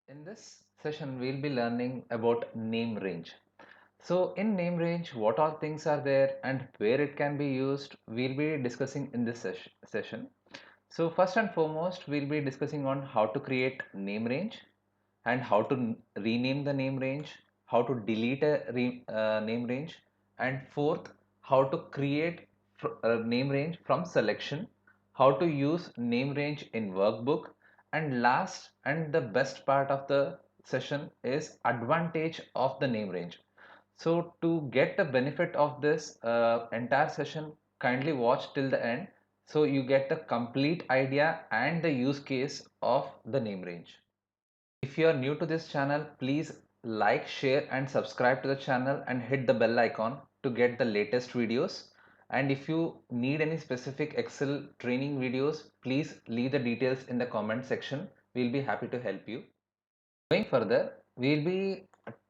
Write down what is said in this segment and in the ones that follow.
In this session, we'll be learning about name range. So in name range, what all things are there and where it can be used, we'll be discussing in this session. So first and foremost, we'll be discussing on how to create name range and how to rename the name range, how to delete a name range, and fourth, how to create a name range from selection, how to use name range in workbook, and last and the best part of the session is advantage of the name range. So to get the benefit of this entire session, kindly watch till the end so you get the complete idea and the use case of the name range. If you are new to this channel, please like, share and subscribe to the channel and hit the bell icon to get the latest videos. And if you need any specific Excel training videos, please leave the details in the comment section. We'll be happy to help you. Going further, we'll be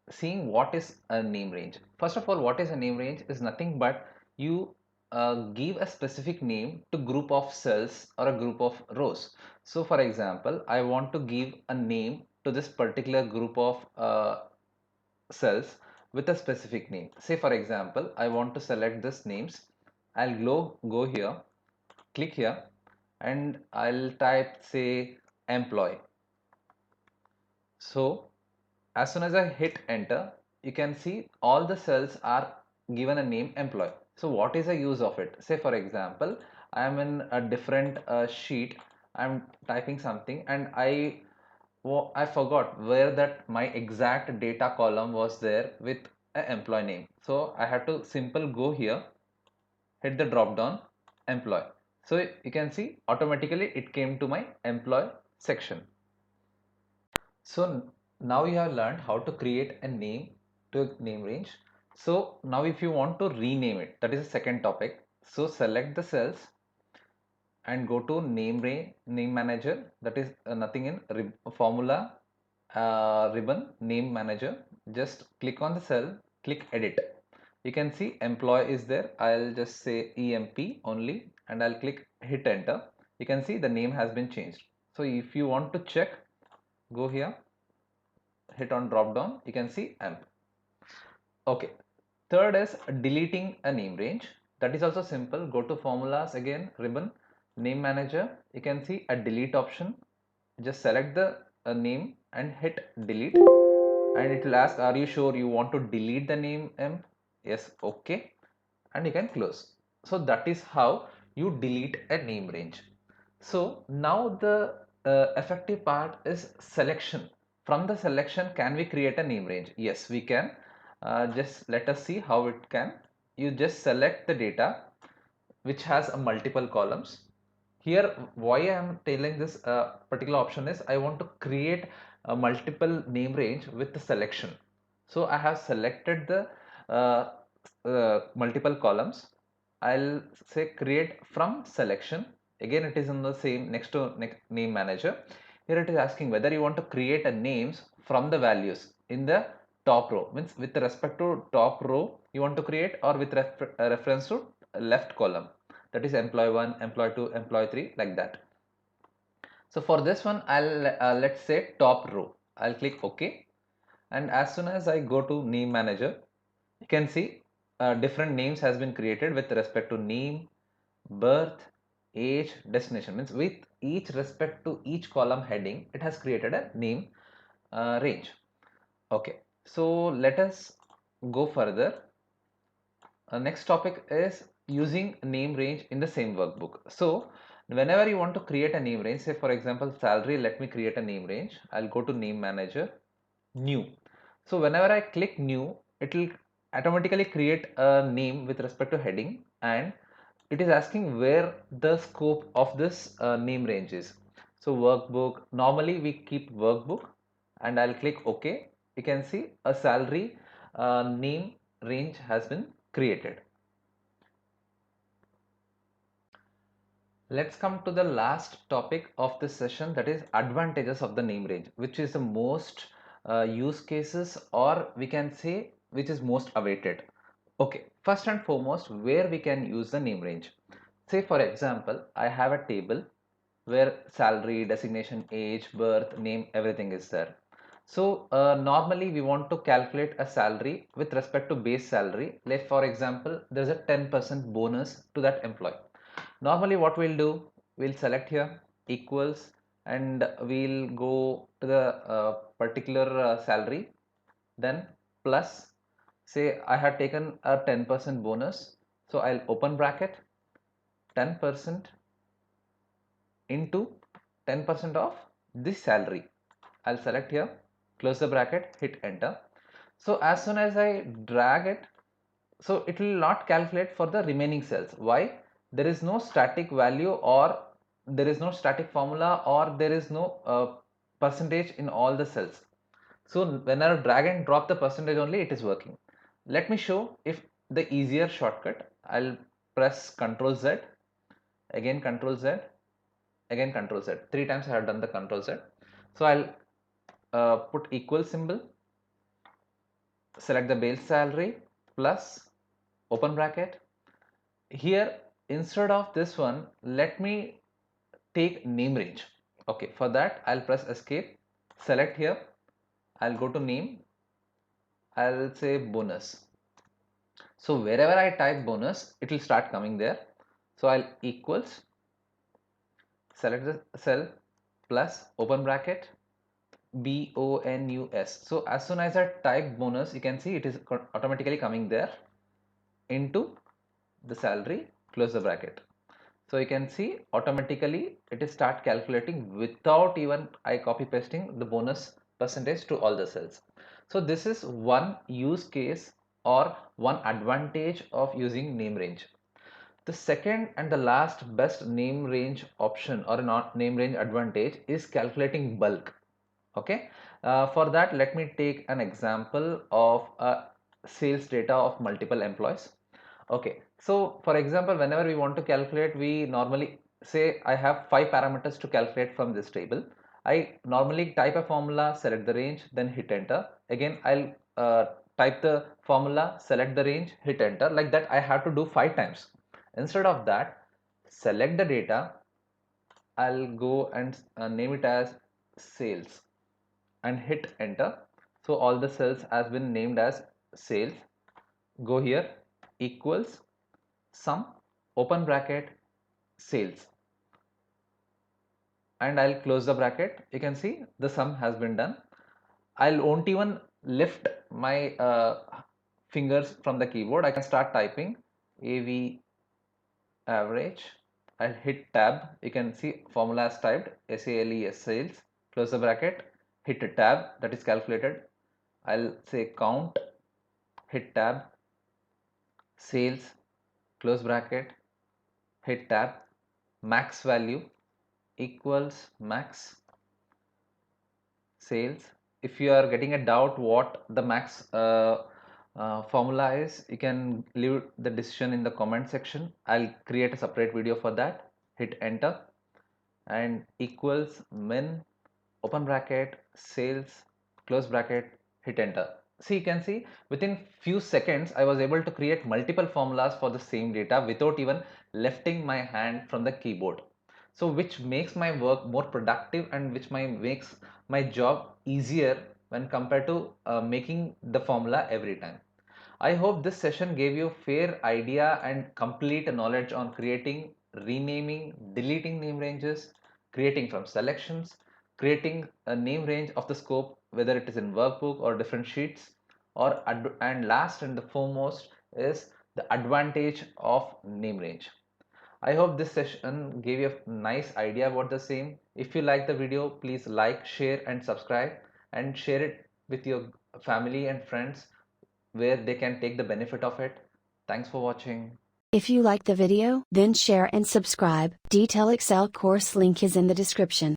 seeing what is a name range. First of all, what is a name range is nothing but you give a specific name to group of cells or a group of rows. So for example, I want to give a name to this particular group of cells with a specific name. Say for example, I want to select this names. I'll go here, click here, and I'll type say employee. So as soon as I hit enter, you can see all the cells are given a name employee. So what is the use of it? Say for example, I am in a different sheet. I'm typing something and I forgot where that my exact data column was there with a employee name. So I have to simple go here, hit the drop down employee. So you can see automatically it came to my employee section. So now you have learned how to create a name to a name range. So now if you want to rename it, that is the second topic. So select the cells and go to name manager. That is nothing in formula ribbon name manager. Just click on the cell, click edit. You can see employee is there. I'll just say EMP only and I'll click hit enter. You can see the name has been changed. So if you want to check, go here, hit on drop down, you can see amp. Okay, third is deleting a name range. That is also simple. Go to formulas again, ribbon, name manager. You can see a delete option. Just select the name and hit delete, and it will ask, are you sure you want to delete the name amp? Yes, okay, and you can close. So that is how you delete a name range. So now the effective part is selection. From the selection, can we create a name range? Yes, we can. Just let us see how it can. You just select the data which has a multiple columns. Here, why I am telling this particular option is I want to create a multiple name range with the selection. So I have selected the uh, multiple columns. I'll say create from selection. Again, it is in the same next to name manager. Here it is asking whether you want to create a names from the values in the top row, means with respect to top row you want to create, or with reference to left column, that is employee 1, employee 2, employee 3, like that. So for this one, I'll let's say top row. I'll click OK, and as soon as I go to name manager, you can see different names has been created with respect to name, birth, age, destination. Means with each respect to each column heading, it has created a name range. Okay, so let us go further. Next topic is using name range in the same workbook. So whenever you want to create a name range, say for example salary, let me create a name range. I'll go to name manager, new. So whenever I click new, it will automatically create a name with respect to heading, and it is asking where the scope of this name range is. So workbook, normally we keep workbook, and I'll click OK. You can see a salary name range has been created. Let's come to the last topic of this session, that is advantages of the name range, which is the most use cases, or we can say which is most awaited. Okay, first and foremost, where we can use the name range. Say for example, I have a table where salary, designation, age, birth, name, everything is there. So normally we want to calculate a salary with respect to base salary. Like for example, there's a 10% bonus to that employee. Normally what we'll do, we'll select here equals, and we'll go to the particular salary, then plus, say I had taken a 10% bonus, so I'll open bracket 10% into 10% of this salary. I'll select here, close the bracket, hit enter. So as soon as I drag it, so it will not calculate for the remaining cells. Why? There is no static value, or there is no static formula, or there is no percentage in all the cells. So when I drag and drop the percentage only, it is working. Let me show if the easier shortcut. I'll press Ctrl Z, again Ctrl Z, again Ctrl Z. 3 times I have done the Ctrl Z. So I'll put equal symbol, select the base salary, plus open bracket. Here instead of this one, let me take name range. Okay, for that I'll press escape, select here, I'll go to name, I'll say bonus. So wherever I type bonus, it will start coming there. So I'll equals, select the cell, plus open bracket, bonus. So as soon as I type bonus, you can see it is automatically coming there into the salary, close the bracket. So you can see automatically it is start calculating without even I copy pasting the bonus percentage to all the cells. So this is one use case or one advantage of using name range. The second and the last best name range option or not name range advantage is calculating bulk. Okay, for that let me take an example of a sales data of multiple employees. Okay, so for example, whenever we want to calculate, we normally say I have 5 parameters to calculate from this table. I normally type a formula, select the range, then hit enter. Again, I'll type the formula, select the range, hit enter. Like that, I have to do 5 times. Instead of that, select the data. I'll go and name it as sales and hit enter. So all the cells has been named as sales. Go here, equals sum, open bracket, sales, and I'll close the bracket. You can see the sum has been done. I won't even lift my fingers from the keyboard. I can start typing AV average. I'll hit tab. You can see formula is typed SALES sales. Close the bracket, hit a tab, that is calculated. I'll say count, hit tab, sales, close bracket, hit tab, max value equals max sales. If you are getting a doubt what the max formula is, you can leave the decision in the comment section. I'll create a separate video for that. Hit enter, and equals min, open bracket, sales, close bracket, hit enter. See, you can see within few seconds I was able to create multiple formulas for the same data without even lifting my hand from the keyboard. So which makes my work more productive, and which makes my job easier when compared to making the formula every time. I hope this session gave you a fair idea and complete knowledge on creating, renaming, deleting name ranges, creating from selections, creating a name range of the scope, whether it is in workbook or different sheets, or and last and the foremost is the advantage of name range. I hope this session gave you a nice idea about the same. If you like the video, please like, share and subscribe, and share it with your family and friends where they can take the benefit of it. Thanks for watching. If you like the video, then share and subscribe. Detail Excel course link is in the description.